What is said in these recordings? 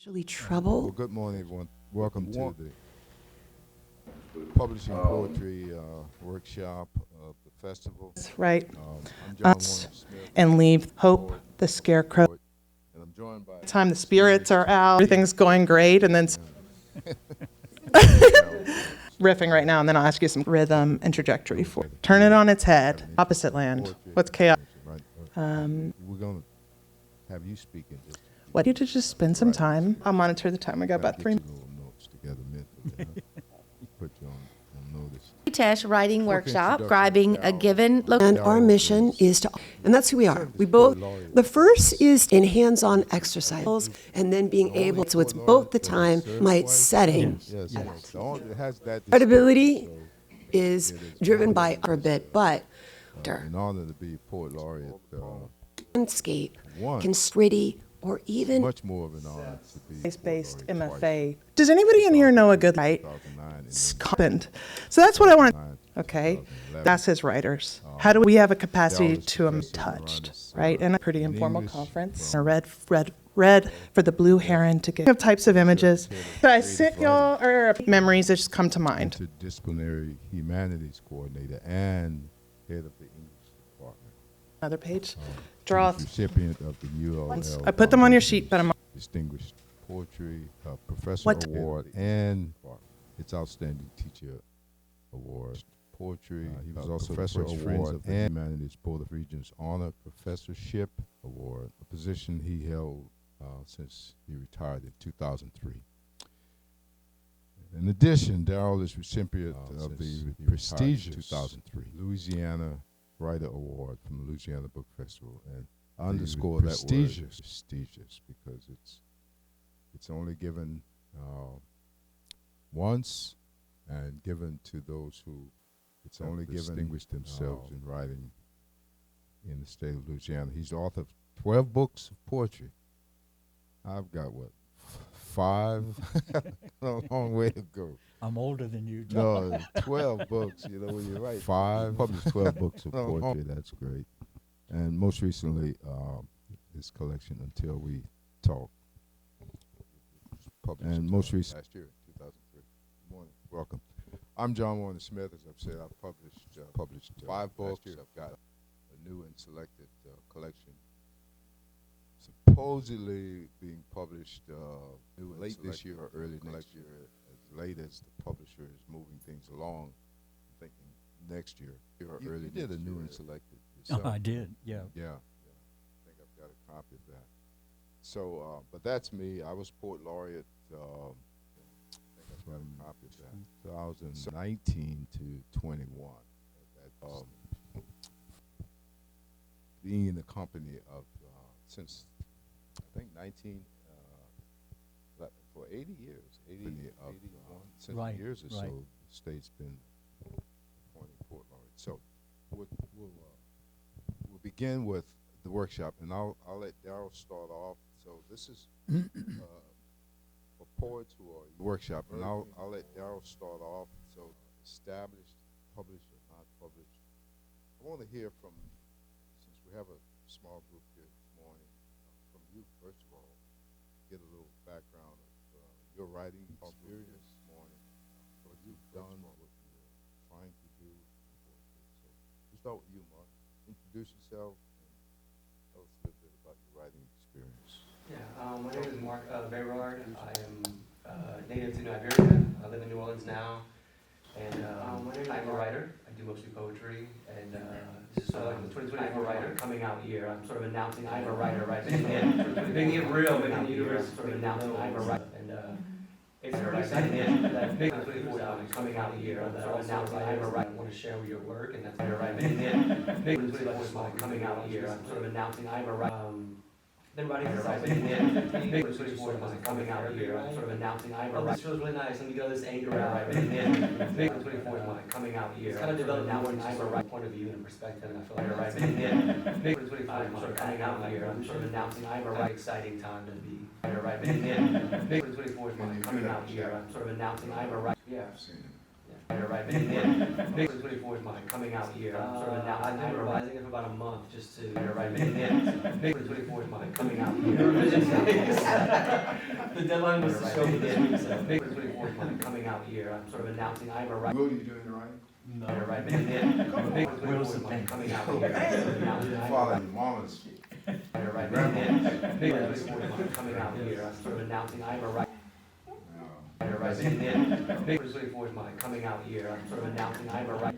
Actually trouble. Well, good morning, everyone. Welcome to the Publishing Poetry Workshop of the festival. Right. I'm John Us Warner Smith, and leave Hope, poet, the scarecrow. poet, and I'm joined by Time the spirits are out, everything's going great, and then riffing right now, and then I'll ask you some rhythm and trajectory for it. Turn it on its head. Opposite land. What's chaos? Right. We're going to have you speak in just What you to just spend some time. I'll monitor the time. We got about 3 get your little notes together mentally. Put you on notice. Teche writing Quick workshop, introduction, describing a Darrell. given And our mission is to, and that's who we are. We both, the first is in hands-on exercises and then being able, so it's both the time, my setting. Yes, yes. It has that Credibility is driven by a bit, but an honor to be Poet Laureate. landscape One. can gritty or even Much more of an honor to be Space-based Poet Laureate MFA. Does anybody in here know a good light? 2009 and Scopened. So that's what I want. 2009, Okay, 2011. that's his writers. How do we have a capacity Darrell is to professor touched, around right? And a pretty in informal English, conference. from- Red for the blue heron to get types of images. So I sit y'all or memories that just come to mind. Interdisciplinary Humanities Coordinator and head of the English department. Another page. Draw. Recipient of the ULL. I put them on your sheet, but I'm Distinguished Poetry Professor What- Award and its Outstanding Teacher Award. Poetry. He was also Professor Award of the Humanities Board of Regents Honor Professorship Award, a position he held since he retired in 2003. In addition, Darrell is recipient of the prestigious 2003 Louisiana Writer Award from the Louisiana Book Festival, and I underscore that word prestigious because it's only given once and given to those who distinguished themselves in writing in the state of Louisiana. He's the author of 12 books of poetry. I've got what, 5? A long way to go. I'm older than you, John. No, 12 books, when you write 5, published 12 books of poetry, that's great. And most recently, his collection, Until We Talk. And most recently, last year, 2003. Good morning, welcome. I'm John Warner Smith. As I've said, I've published 5 books. I've got a new and selected collection supposedly being published late this year or early next year, as late as the publisher is moving things along. I'm thinking next year or early next year. You did a new and selected yourself. I did, yeah. Yeah. I think I've got a copy of that. So, but that's me. I was Poet Laureate. I think I've got a copy of that. 2019 to 21. Being in the company of since I think 19 for 80 years, 81 since Right, years or right. so. The state's been appointing Poet Laureate. So we'll begin with the workshop, and I'll let Darrell start off. So this is for poets who are in the workshop, and I'll let Darrell start off. So established, published or not published. I want to hear from, since we have a small group here this morning, from you first of all. Get a little background of your writing experience this morning, what you've done, what you're trying to do. So we'll start with you, Mark. Introduce yourself and tell us a little bit about your writing experience. Yeah, my name is Mark Berard. I am native to Liberia. I live in New Orleans now, and I'm a writer. I do mostly poetry, and this is sort of like the 2024 writer coming out year. I'm sort of announcing I'm a writer, right? Making it real, making the universe sort of announcing I'm a writer, and it's pretty exciting. That big 2024 coming out year. I'm sort of announcing I'm a writer. I want to share your work, and that's right. Big 2024 coming out year. I'm sort of announcing I'm a writer. Been writing for big 2024 coming out here. I'm sort of announcing I'm a writer. This feels really nice. Let me get all this anger out. Big 2024 coming out here. It's kind of developed now when I'm a right point of view and perspective, and I feel like right. Big 2024 sort of coming out here. I'm sort of announcing I'm a right. Exciting time to be right. Big 2024 coming out here. I'm sort of announcing I'm a right. Yeah. Right, but then, May 24 is my coming out year. I'm sort of announcing. I've been revising it for about a month just to. Right, but then, May 24 is my coming out year. The deadline was to show for this week, so May 24 is my coming out year. I'm sort of announcing I'm a writer. Will, you doing it right? No. Right, but then, May 24 is my coming out year. I'm sort of announcing I'm a Father, writer. your mama's. Right, but then, May 24 is my coming out year. I'm sort of announcing I'm a writer. Right, and then May 24 is my coming out year. I'm sort of announcing I'm a writer.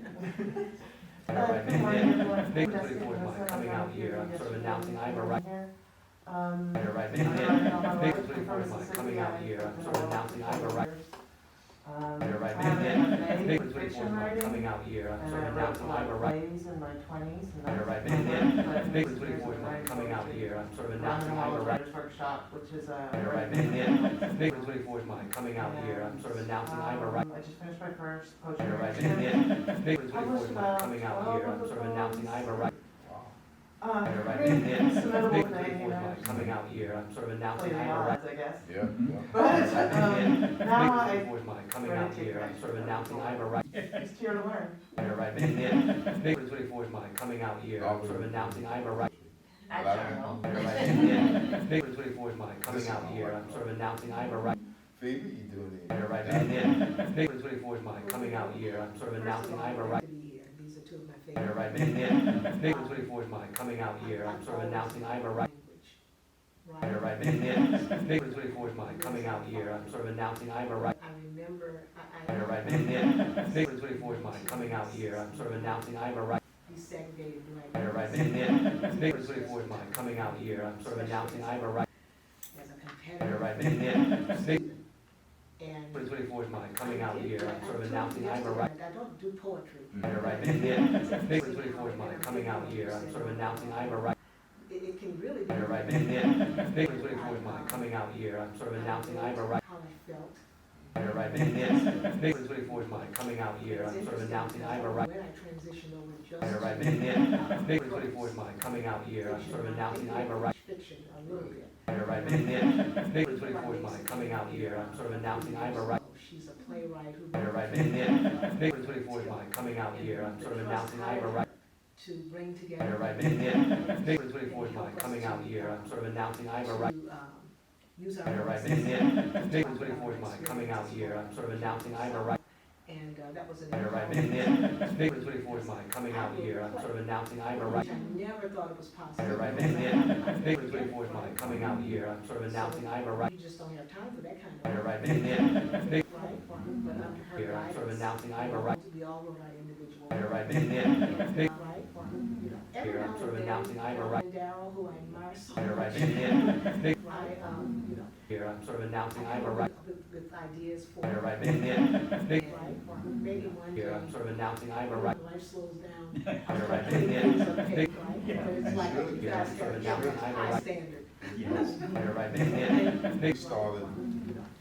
Right, and then May 24 is my coming out year. I'm sort of announcing I'm a writer. Right, and then May 24 is my coming out year. I'm sort of announcing I'm a writer. Right, and then May 24 is my coming out year. I'm sort of announcing I'm a writer. In my 20s. Right, and then May 24 is my coming out year. I'm sort of announcing I'm a writer. Workshop, which is a. Right, and then May 24 is my coming out year. I'm sort of announcing I'm a writer. I just finished my first poetry. Right, and then May 24 is my coming out year. I'm sort of announcing I'm a writer. Right, and then May 24 is my coming out year. I'm sort of announcing I'm a writer. I guess. Yeah, yeah. But now May I, 24 is my coming out year. I'm sort of announcing I'm a writer. it's here to learn. Right, and then May 24 is my coming out year. I'm sort of announcing I'm a writer. At Darrell. Right, and then May 24 is my coming out year. I'm sort of announcing I'm a writer. Phoebe, you doing it? Right, and then May 24 is my coming out year. I'm sort of announcing I'm a writer. These are two of my favorite. Right, and then May 24 is my coming out year. I'm sort of announcing I'm a writer. Right, and then May 24 is my coming out year. I'm sort of announcing I'm a writer. I remember, Right, and then May 24 is my coming out year. I'm sort of announcing I'm a writer. desegregated Right, and then May 24 is my coming out year. I'm sort of announcing I'm a writer. as a competitor. Right, and then May And 24 is my coming out year. I'm sort of announcing I'm a writer. I don't do poetry. Right, and then May 24 is my coming out year. I'm sort of announcing I'm a writer. It can really be. Right, and then May 24 is my coming out year. I'm sort of announcing I'm a writer. How I felt. Right, and then May 24 is my coming out year. I'm sort of announcing I'm a writer. When I transitioned over just. Right, and then May 24 is my coming out year. I'm sort of announcing I'm a writer. Fiction, a little bit. Right, and then May 24 is my coming out year. I'm sort of announcing I'm a writer. Oh, she's a playwright who. Right, and then May 24 is my coming out year. I'm sort of announcing I'm a writer. To bring together. Right, and then May 24 is my coming out year. I'm sort of announcing I'm a writer. To, use our. Right, and then May 24 is my coming out year. I'm sort of announcing I'm a writer. And that was an. Right, and then May 24 is my coming out year. I'm sort of announcing I'm a writer. I never thought it was possible. Right, and then May 24 is my coming out year. I'm sort of announcing I'm a writer. You just don't have time for that kind of. Right, and then May Right, but under her year. I'm sort of guidance, announcing I'm a writer. we all wrote our individual. Right, and then May Right, you know, every Here, I'm now sort of and announcing I'm a then, writer. Darrell, who I admire so Right, much. and then May You know, here. I'm sort of announcing I'm a writer. with ideas for. Right, and then May Right, maybe one day. here. I'm sort of announcing I'm a writer. Life slows down. Right, and Things then are paid, right? But it's like, you Yeah, guys sort of have announcing a I'm a high writer. standard. Yes. Right, and then May We started.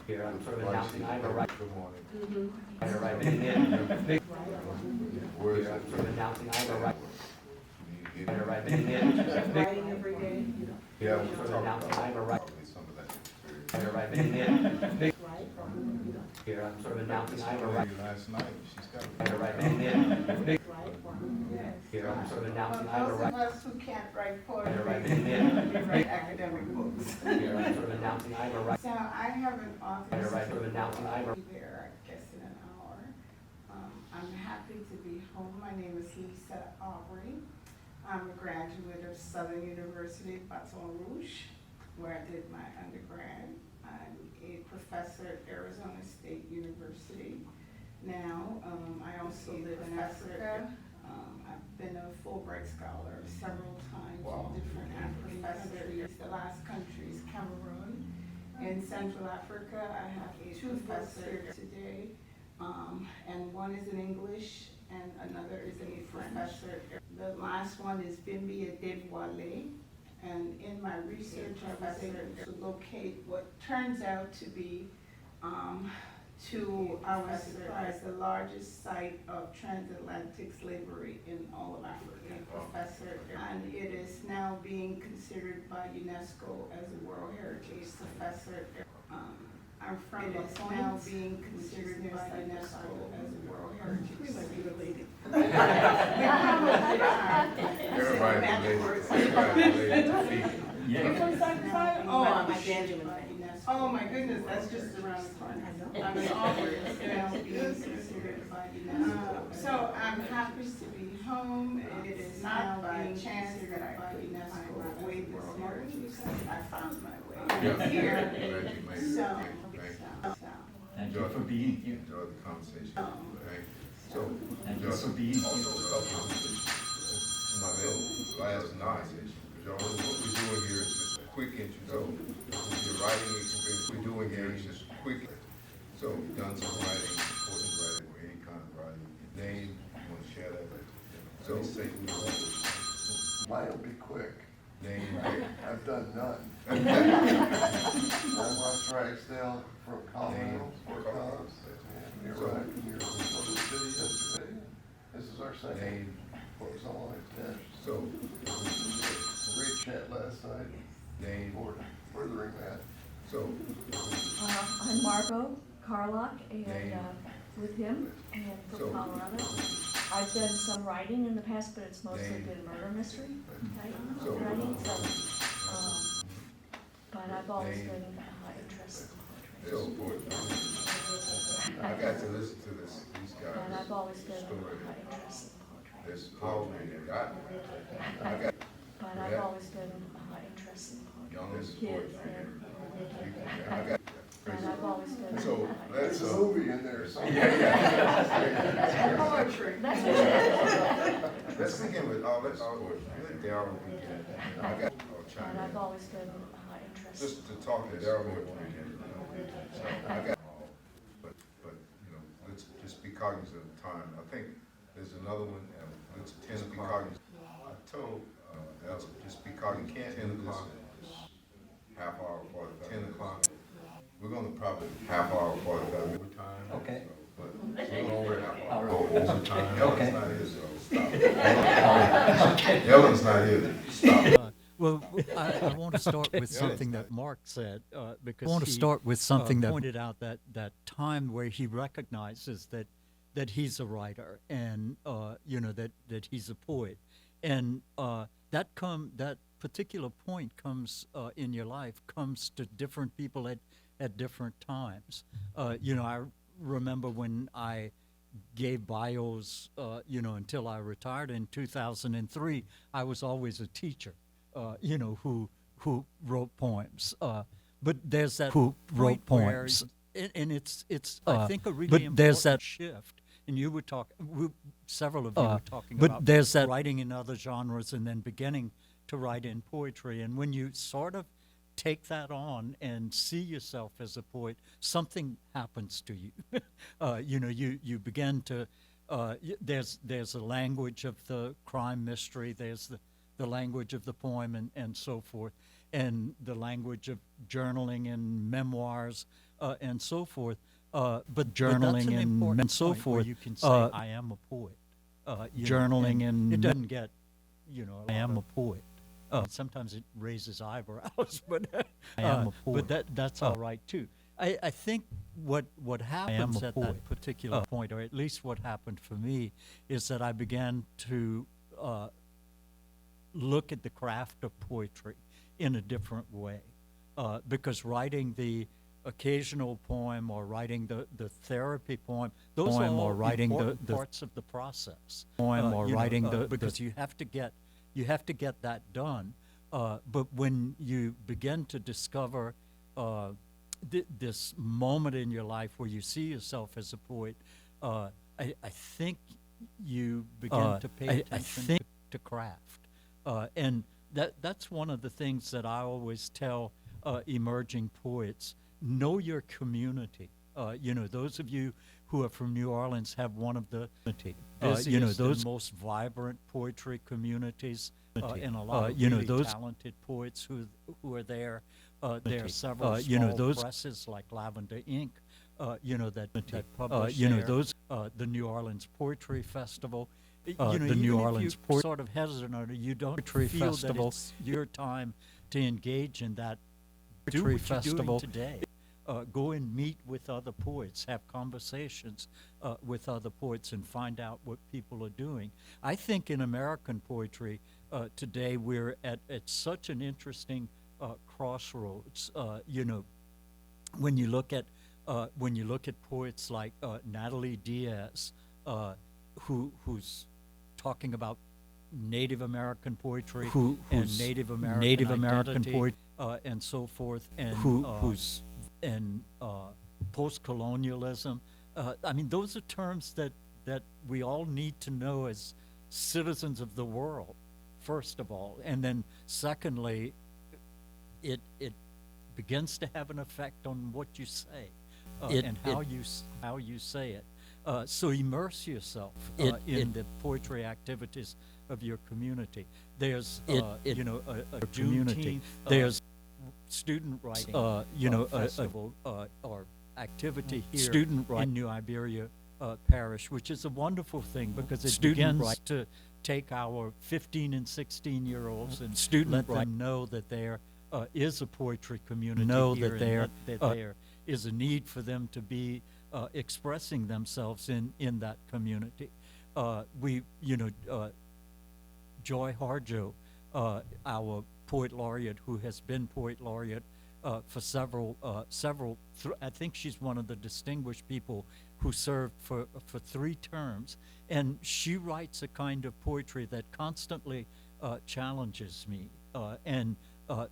here. I'm sort of announcing I'm a writer. Good morning. Mm-hmm. Right, and then May Where is here. it? I'm sort of announcing I'm a writer. You get it? Right, and then May Writing every day, you know, Yeah, I'm we'll sort of talk announcing about I'm a writer. probably some of that experience. Right, and then May right? You know, here. I'm sort of announcing This I'm a lady writer. last night, she's got it. Right, and then May right? Yes. here. I'm sort of announcing For I'm a those of writer. us who can't write Right, poetry, and then we write academic books. here. I'm sort of announcing I'm a writer. So I have an author's Right, sort of announcing I'm a be there, I guess, in an hour. I'm happy to be home. My name is Lisa Aubrey. I'm a graduate of Southern University, Baton Rouge, where I did my undergrad. I'm a professor at Arizona State University. Now, I also live in Africa. I've been a Fulbright scholar several times Wow. in different African countries. The last country is Cameroon. In Central Africa, I have two professors today, and one is in English and another is in French. The last one is Bimbi Adebwale, and in my research, I was able to locate what turns out to be, to our surprise, the largest site of transatlantic slavery in all of Africa, Professor. And it is now being considered by UNESCO as a World Heritage. Professor. I'm from the now being considered by UNESCO as a World Heritage. We might be related. Everybody related to feet. You're from Cypress? Oh, I'm a Benjamin fan. Oh, my goodness, that's just around the corner. I'm in Auburn, now being considered by UNESCO. So I'm happy to be home, and it is not by chance that I could find my way this morning, because I found my way here. Glad you made it. So, Thank you for being here. Enjoy the conversation. Um, Right? So, Thank you for being here. my last conversation, because y'all, what we're doing here is just a quick intro. Your writing experience, we're doing here is just quick. So, you've done some writing, important writing, or any kind of writing. Your name, you want to share that? So, say who you are. Mine'll be quick. Name, I've done none. I'm Ross Ragsdale from Colorado, Fort Collins. And we arrived here from Motor City yesterday. This is our second name, solo test. so, Great chat last night name, for furthering that. so, I'm Margot Carlock, and Name. with him, and So- from Colorado. I've done some writing in the past, but it's mostly Name. been murder mystery type So- writing, so, but I've always Name. been interested in so, poetry. I got to listen to these And guys. I've always been Story. interested in poetry. This poetry they got. I got But I've always been interested in poetry. youngest Kids, poetry. and, I got. and I've always been So, let's, There's a movie in there somewhere. Poetry. That's what it is. let's begin with, let Darrell begin. I got, I'll chime And I've in. always been interested. Just to talk to Darrell real quick. So, I got, but, you know, let's just be cognizant of time. I think there's another one, and let's tend to be cognizant. I told, Elsa, just be cognizant, 10 o'clock, half hour, 10 o'clock. We're gonna probably half hour, 45 overtime. Okay. But we're over half hour. All right. Go overtime. Okay. Ellen's not here, so stop. Ellen's not here, stop. Well, I want to start with something that Mark said, because I want to start with something that pointed out that time where he recognizes that he's a writer and you know that he's a poet, and that particular point comes in your life comes to different people at different times. You know, I remember when I gave bios, you know, until I retired in 2003, I was always a teacher. You know, who wrote poems. But there's that who wrote poems, and it's I think a really important there's that shift. And you were talking, several of you were talking about. But there's that writing in other genres and then beginning to write in poetry. And when you sort of take that on and see yourself as a poet, something happens to you. You know, you begin to. There's a language of the crime mystery. There's the language of the poem and so forth, and the language of journaling and memoirs and so forth. But journaling and so forth, you can say, I am a poet. Journaling and it doesn't get, you know, I am a poet. Sometimes it raises eyebrows, but I am a poet. But that's all right too. I think what happens at that particular point, or at least what happened for me, is that I began to look at the craft of poetry in a different way, because writing the occasional poem or writing the therapy poem, those are all writing the parts of the process. Poem or writing because you have to get that done. But when you begin to discover this moment in your life where you see yourself as a poet, I think you begin to pay attention to craft. And that's one of the things that I always tell emerging poets: know your community. You know, those of you who are from New Orleans have one of the you know, those most vibrant poetry communities, and a lot of really talented poets who are there. There are several small presses like Lavender Ink, you know, that publish you know, those the New Orleans Poetry Festival. You know, the New Orleans sort of hesitant, or you don't Poetry Festival. That it's your time to engage in that poetry festival today. go and meet with other poets, have conversations with other poets, and find out what people are doing. I think in American poetry today we're at such an interesting crossroads. When you look at poets like Natalie Diaz, who's talking about Native American poetry and Native American poetry and so forth, and who's post-colonialism. I mean, those are terms that we all need to know as citizens of the world, first of all, and then secondly, it begins to have an effect on what you say and how you say it. So immerse yourself in the poetry activities of your community. There's a community. There's student writing, festival or activity here in New Iberia Parish, which is a wonderful thing because it begins to take our 15 and 16-year-olds and let them know that there is a poetry community here, that there is a need for them to be expressing themselves in that community. Joy Harjo, our Poet Laureate, who has been Poet Laureate for several, I think she's one of the distinguished people who served for 3 terms. And she writes a kind of poetry that constantly challenges me and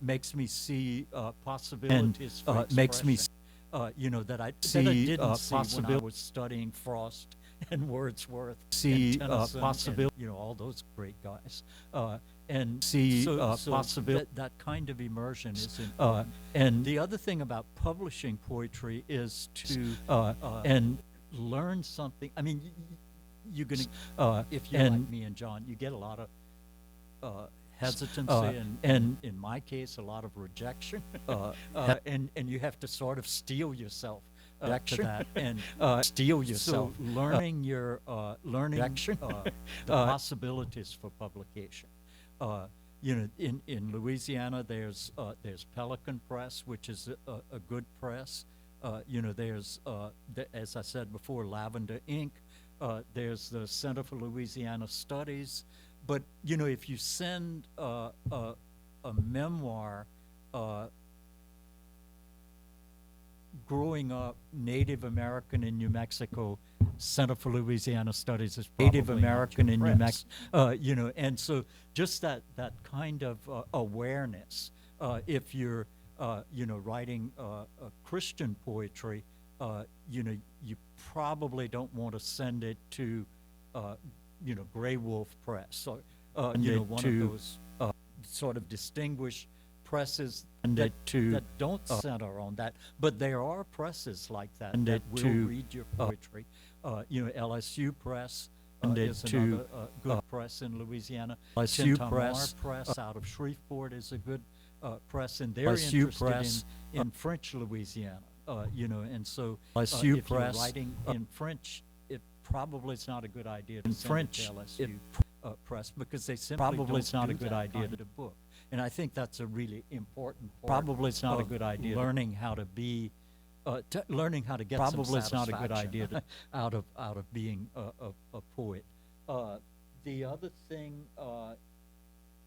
makes me see possibilities for expression. That I didn't see when I was studying Frost and Wordsworth and Tennyson and, all those great guys. And see possibility. That kind of immersion is important. And the other thing about publishing poetry is to and learn something. I mean, you're going to, if you're like me and John, you get a lot of hesitancy and in my case, a lot of rejection. And you have to sort of steel yourself to that and steel yourself. So learning the possibilities for publication. In Louisiana, there's Pelican Press, which is a good press. There's, as I said before, Lavender Inc. There's the Center for Louisiana Studies. But, if you send a memoir growing up Native American in New Mexico, Center for Louisiana Studies is probably Native American in New Mexico, and so just that kind of awareness. If you're, writing Christian poetry, you probably don't want to send it to, Gray Wolf Press or, one of those sort of distinguished presses that don't center on that. But there are presses like that that will read your poetry. LSU Press is another good press in Louisiana. LSU Press out of Shreveport is a good press, and they're interested in French Louisiana. And so if you're writing in French, it probably is not a good idea to send it to LSU Press because they simply don't do that kind of book. And I think that's a really important part. Probably it's not a good idea. Learning how to be, learning how to get some satisfaction. It's not a good idea out of being a poet. The other thing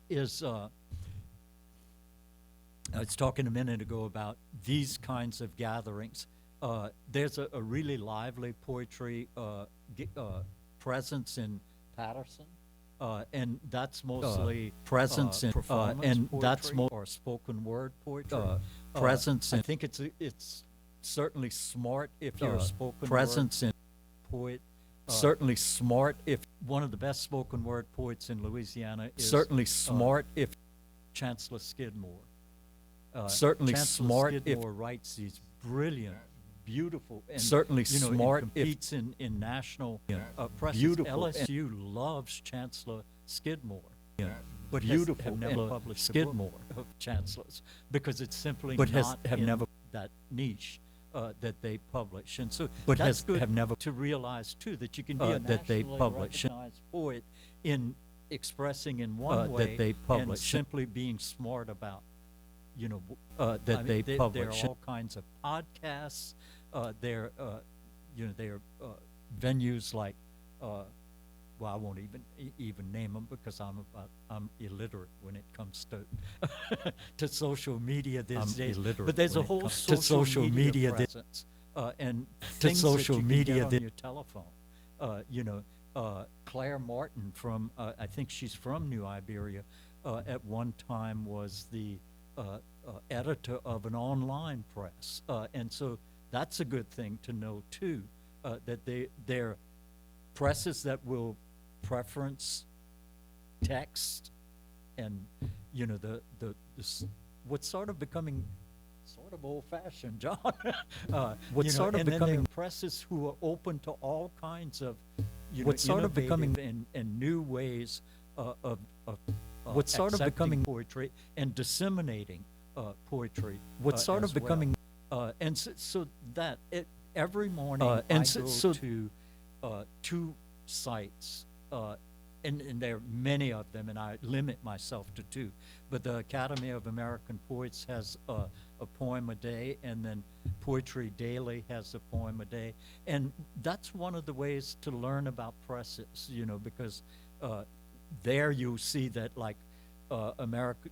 is, I was talking a minute ago about these kinds of gatherings. There's a really lively poetry presence in Patterson. And that's mostly presence in and poetry, that's more or spoken word poetry. Presence. I think it's certainly smart if you're a spoken presence word in poet. Certainly smart if one of the best spoken word poets in Louisiana is certainly smart if Chancellor Skidmore. Certainly Chancellor smart Skidmore writes these brilliant, beautiful, and certainly smart and competes in national presses. Beautiful. LSU loves Chancellor Skidmore, but have never published Skidmore of Chancellors because it's simply not in that niche that they publish. And so that's good have never to realize too that you can be a nationally recognized poet in expressing in one way that they publish and simply being smart about that they publish. There are all kinds of podcasts. There, there are venues like, well, I won't even name them because I'm illiterate when it comes to to social media these days. But there's a whole social media presence and to social media on your telephone. Claire Martin from I think she's from New Iberia. At one time was the editor of an online press, and so that's a good thing to know too. That they're presses that will preference text, and what's sort of becoming sort of old-fashioned, John. What's sort of becoming presses who are open to all kinds of what's sort of becoming and new ways of what's sort of becoming poetry and disseminating poetry. What's sort of becoming and so that every morning I go to 2 sites, and there are many of them, and I limit myself to 2. But the Academy of American Poets has a poem a day, and then Poetry Daily has a poem a day. And that's one of the ways to learn about presses, because there you see that, like,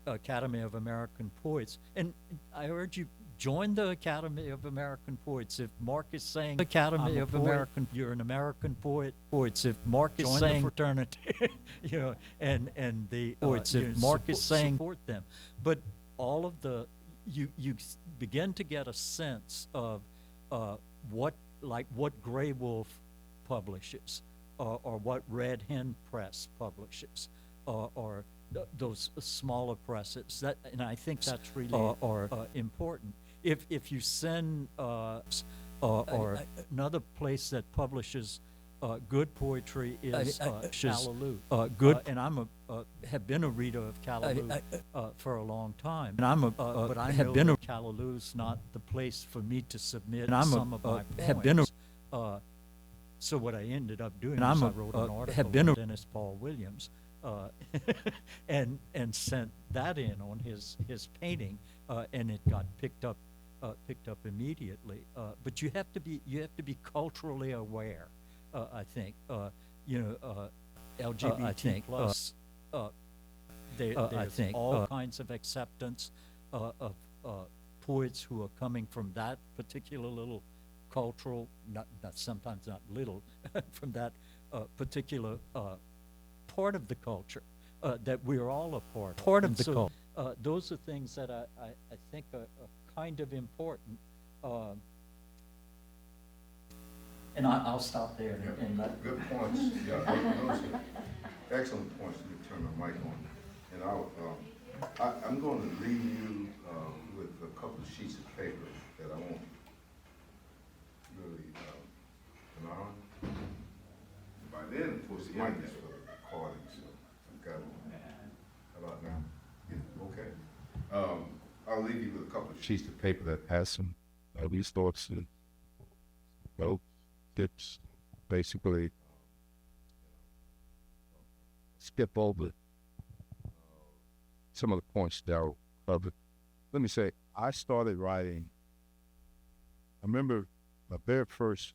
Academy of American Poets. And I urge you, join the Academy of American Poets. If Mark is saying Academy of American, you're an American poets. If Mark is saying the fraternity, and the poets. If Mark is saying support them, but all of the you begin to get a sense of what Gray Wolf publishes, or what Red Hen Press publishes, or those smaller presses. That, and I think that's really important. If you send or another place that publishes good poetry is Callaloo. And I'm have been a reader of Callaloo for a long time. And but I have been Callaloo's not the place for me to submit some of my poems. So what I ended up doing is I wrote an article with Dennis Paul Williams. And sent that in on his painting, and it got picked up immediately. But you have to be culturally aware. I think LGBT plus. There's all kinds of acceptance of poets who are coming from that particular little cultural, not sometimes not little, from that particular. Part of the culture that we're all a part of the culture. Those are things that I think are kind of important. And I'll stop there. And good points. Yeah, those are excellent points. Let me turn my mic on. And I'm going to leave you with a couple of sheets of paper that I won't really rely on. By then, of course, the mic is for the recording, so I've got how about now? Yeah, okay. I'll leave you with a couple of sheets of paper that has some these thoughts and tips. Basically, skip over some of the points Darrell covered. Let me say, I started writing. I remember my very first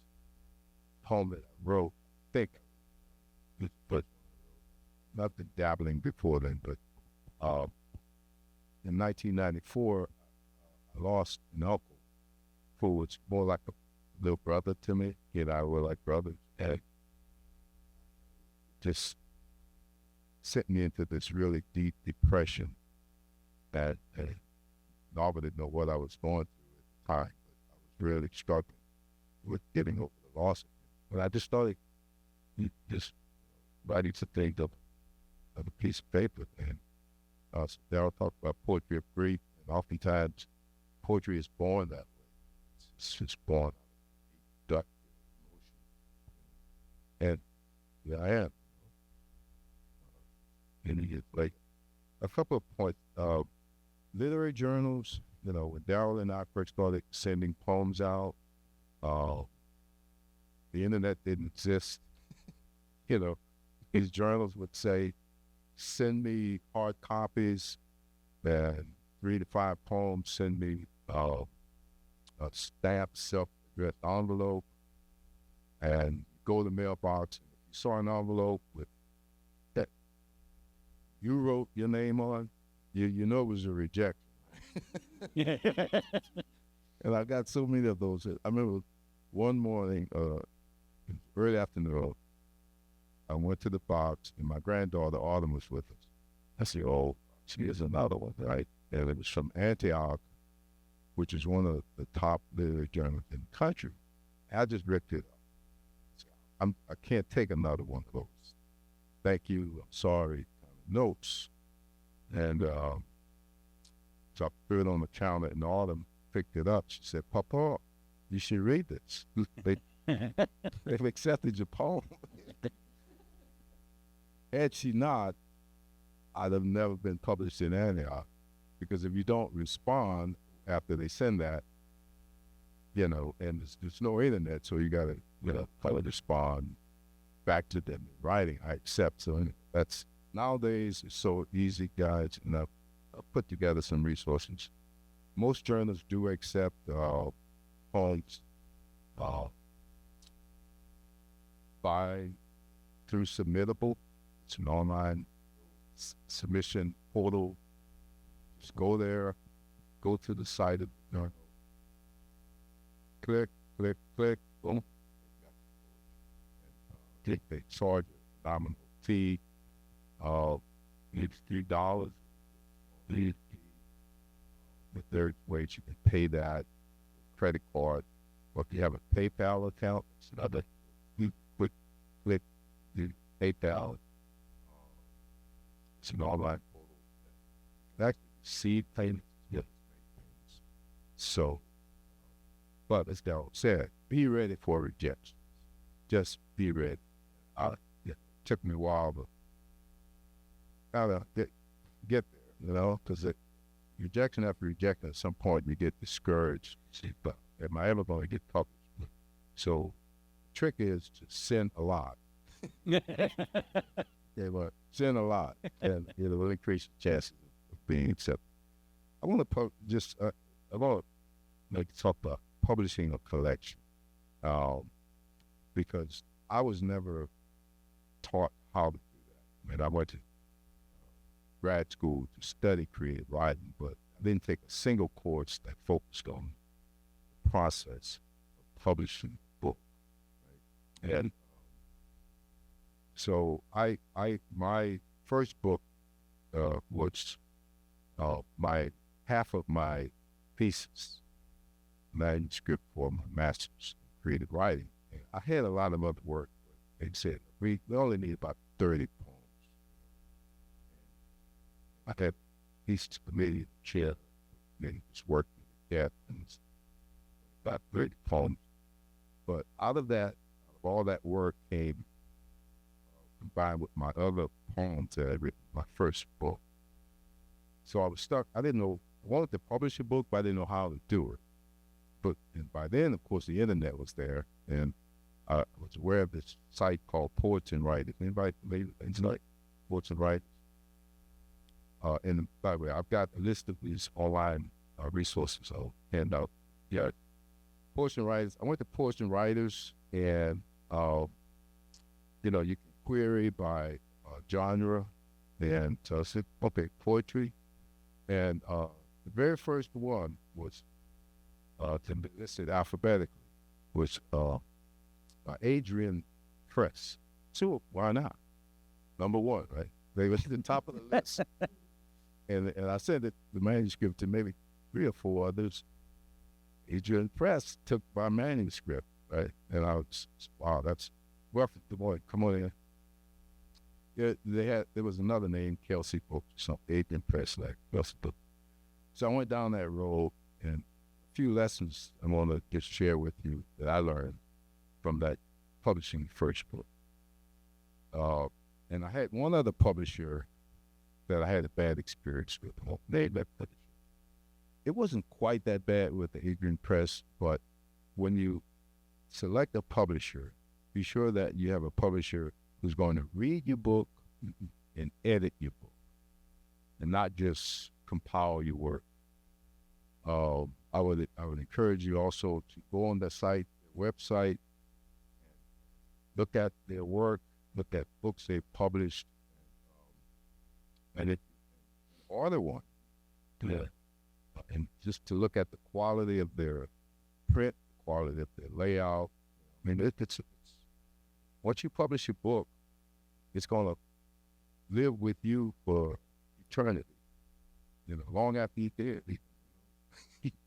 poem that I wrote. But not the dabbling before then, but in 1994, I lost an uncle who was more like a little brother to me. He and I were like brothers, and just sent me into this really deep depression that I didn't know what I was going through at the time, but I was really struggling with getting over the loss of him. But I just started just writing some things of a piece of paper, and so Darrell talked about poetry of grief, and oftentimes poetry is born that way. It's just born out of emotion, and here I am. And it's like a couple of points. Literary journals, when Darrell and I first started sending poems out, the internet didn't exist. These journals would say, send me hard copies, and 3 to 5 poems, send me a stamped self-addressed envelope, and go to the mailbox. If you saw an envelope with that you wrote your name on, you know it was a rejection. And I got so many of those. I remember one morning, early afternoon, I went to the box, and my granddaughter Autumn was with us. I said, "Oh, she is another one, right?" And it was from Antioch, which is one of the top literary journals in the country. I just ripped it up. So I can't take another one of those. Thank you. I'm sorry. Notes. And so I put it on the counter, and Autumn picked it up. She said, "Papa, you should read this. They've accepted your poem." Had she not, I'd have never been published in Antioch, because if you don't respond after they send that, and there's no internet, so you got to respond back to them in writing. I accept. So that's nowadays it's so easy, guys, and I've put together some resources. Most journals do accept poems through Submittable. It's an online submission portal. Just go there, go to the site of the journal, click, boom. They charge a nominal fee of maybe $3. The third way you can pay that credit card, or if you have a PayPal account, it's another. You click the PayPal. It's an online portal. Actually, seed payments, yes, so. But as Darrell said, be ready for rejection. Just be ready. It took me a while to kind of get there, because rejection after rejection, at some point you get discouraged. But am I ever going to get published? So the trick is to send a lot. But send a lot, and it will increase the chances of being accepted. I want to talk about publishing a collection, because I was never taught how to do that. I mean, I went to grad school to study creative writing, but I didn't take a single course that focused on the process of publishing a book. Right? And so my first book was half of my thesis manuscript for my master's in creative writing. And I had a lot of other work, but they said we only need about 30 poems. I had thesis committee chair, and was working with that, and about 30 poems. But out of all that work came combined with my other poems that I written my first book. So I was stuck. I didn't know. I wanted to publish a book, but I didn't know how to do it. And by then, of course, the internet was there, and I was aware of this site called Poets and Writers. Anybody like Poets and Writers? And by the way, I've got a list of these online resources I'll hand out. Yeah, Poets and Writers. I went to Poets and Writers, and you can query by genre, and so I said, okay, poetry, and the very first one was to be listed alphabetically was Adrian Press. So why not? Number one, right? They was at the top of the list. And I sent the manuscript to maybe 3 or 4 others. Adrian Press took my manuscript, right? And I was, wow, that's rough. The boy, come on in. Yeah, there was another name, Kelsey Book, something, Adrian Press, like Kelsey Book. So I went down that road, and a few lessons I want to just share with you that I learned from that publishing the first book. And I had one other publisher that I had a bad experience with. It wasn't quite that bad with the Adrian Press, but when you select a publisher, be sure that you have a publisher who's going to read your book and edit your book, and not just compile your work. I would encourage you also to go on their site, their website, look at their work, look at books they've published, and order one. Yeah. And just to look at the quality of their print, the quality of their layout. I mean, it's once you publish a book, it's going to live with you for eternity. You know, long after you're dead,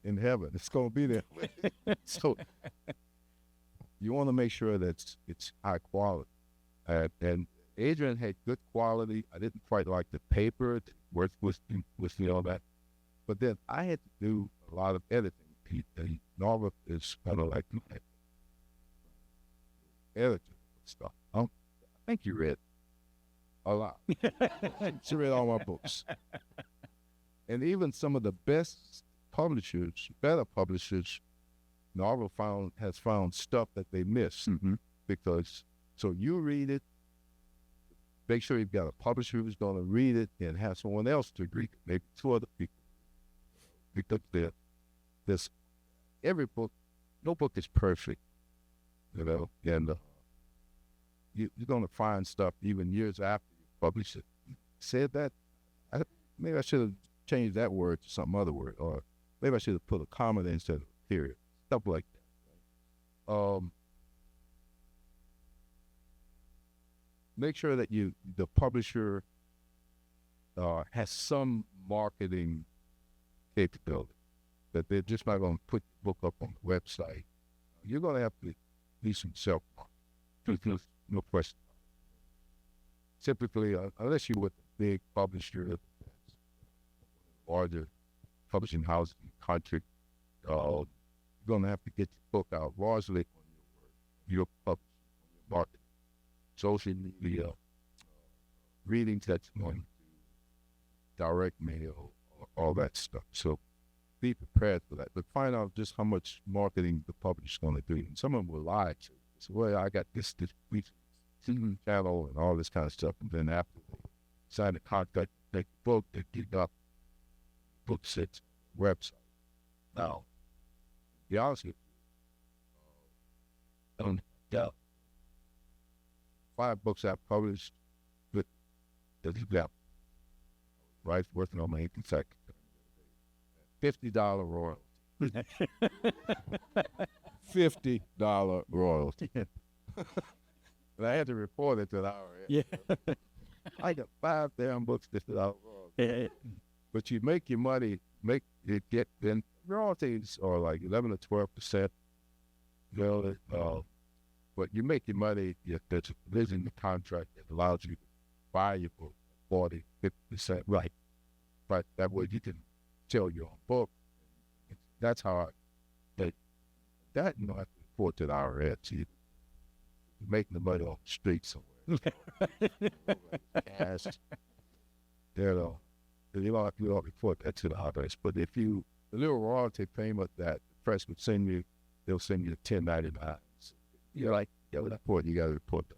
in heaven, it's going to be there. So you want to make sure that it's high quality. And Adrian had good quality. I didn't quite like the paper, worth with all that. But then I had to do a lot of editing. The novel is kind of like editing stuff. I think you read a lot. She read all my books. And even some of the best publishers, better publishers, novel has found stuff that they missed. Because, so you read it, make sure you've got a publisher who's going to read it and have someone else to read it, maybe two other people. Because there's every book, no book is perfect, you know, and you're going to find stuff even years after you publish it. Said that, maybe I should have changed that word to some other word, or maybe I should have put a comma there instead of a period, stuff like that. Make sure that the publisher has some marketing capability, that they're just not going to put the book up on the website. You're going to have to do some self-marketing, no question. Typically, unless you're with a big publisher, larger publishing house in the country, you're going to have to get your book out largely on your publishing, on your marketing, social media, reading testimony, direct mail, all that stuff. So be prepared for that, but find out just how much marketing the publisher's going to do. And some of them will lie to you. So, well, I got this TV channel and all this kind of stuff. And then after they sign the contract, take the book, they get up, book sits, website. Now, to be honest with you, don't doubt. 5 books I've published, but there's example. Right, working on my 18th second. $50 royalty. $50 royalty. And I had to report it to the IRS. Yeah. I got 5 damn books, $50 royalty. But you make your money, then royalties are like 11 or 12%. You know, but you make your money, there's a provision in the contract that allows you to buy your book 40, 50%. Right. But that way you can sell your own book. That's how you don't have to report to the IRS. You're making the money off the street somewhere. Cash. You don't report that to the IRS. But if the little royalty payment that the press would send you, they'll send you 1099. You're like, you got to report that.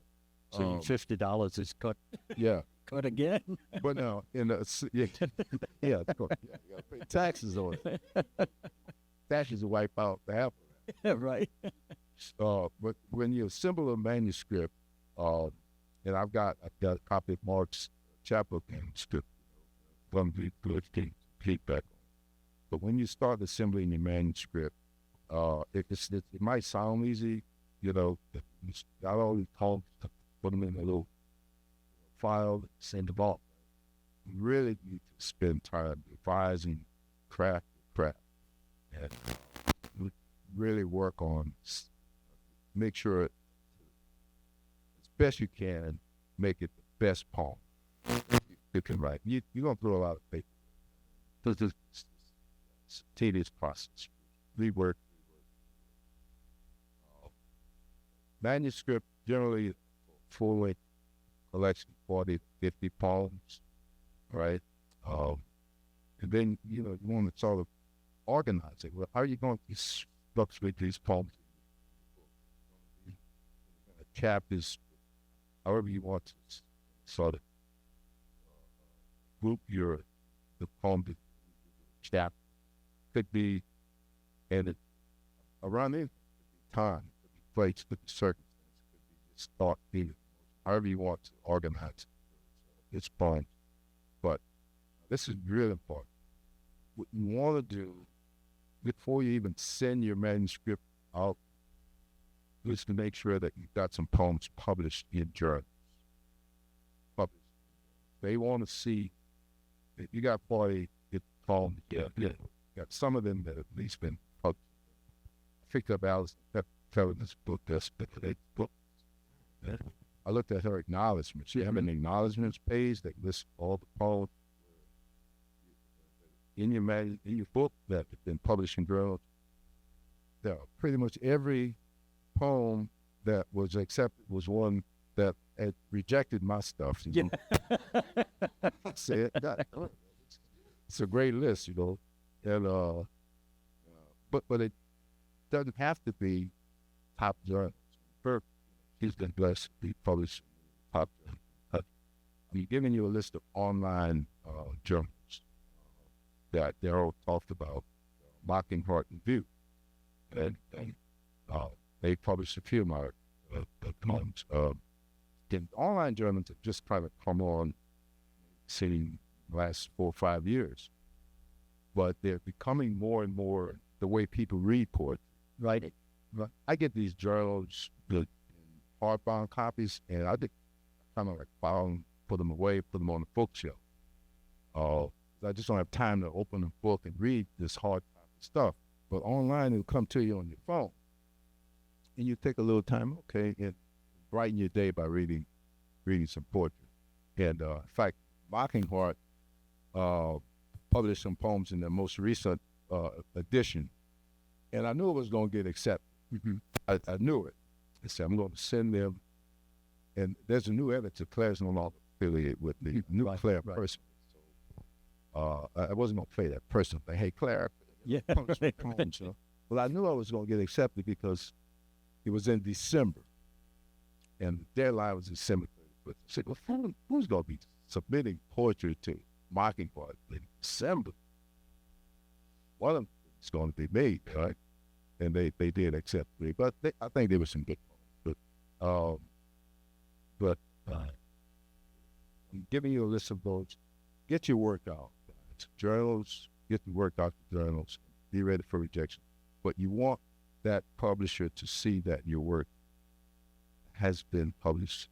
So your $50 is cut. Yeah. Cut again. But now, of course, you got to pay taxes on it. Taxes will wipe out the half of that. Right. But when you assemble a manuscript, and I've got a copy of Mark's chapter manuscript, from the good feedback on it. But when you start assembling your manuscript, it might sound easy, you know, got all these columns, put them in a little file, send them off. You really need to spend time revising craft, and really work on, make sure, as best you can, make it the best poem you can write. You're going through a lot of paper. It's a tedious process. Rework. Manuscript, generally, full-length collection, 40 to 50 poems, right? And then, you want to sort of organize it. Well, how are you going to structure these poems? Chapters, however you want to sort of group the poem chapter. could be, and it, around any time, could be place, could be circumstance, could be just thought, feeling, however you want to organize it. It's fun. But this is really important. What you want to do before you even send your manuscript out is to make sure that you've got some poems published in journals. Published. They want to see if you got 40 poems. Yeah. Got some of them that have at least been published. I picked up Alice Kellerman's book, that's the book. I looked at her acknowledgments. She have an acknowledgments page that lists all the poems in your book that have been published in journals. There, pretty much every poem that was accepted was one that had rejected my stuff. You know? I said, God, it's a great list, you know, and but it doesn't have to be top journals. Bourque, he's been blessed to be published in top journals. I'm giving you a list of online journals that Darrell talked about, Mockinghart and View, and they published a few of my poems. The online journals have just kind of come on, sitting the last 4 or 5 years, but they're becoming more and more the way people read poetry. Right. I get these journals, the hardbound copies, and I kind of like file them, put them away, put them on the bookshelf. I just don't have time to open a book and read this hard copy stuff. But online, it'll come to you on your phone, and you take a little time, okay, and brighten your day by reading some poetry. And in fact, Mockinghart published some poems in their most recent edition, and I knew it was going to get accepted. I knew it. I said, I'm going to send them, and there's a new editor. Claire's no longer affiliated with the new Claire person. So I wasn't going to play that person, but hey, Claire, poems, you know? Well, I knew I was going to get accepted because it was in December, and the deadline was December 31st. I said, well, who's going to be submitting poetry to Mockinghart in December? One of them is going to be me, right? And they did accept me, but I think there was some good poems. But I'm giving you a list of those. Get your work out. Journals, get your work out to journals. Be ready for rejection. But you want that publisher to see that your work has been published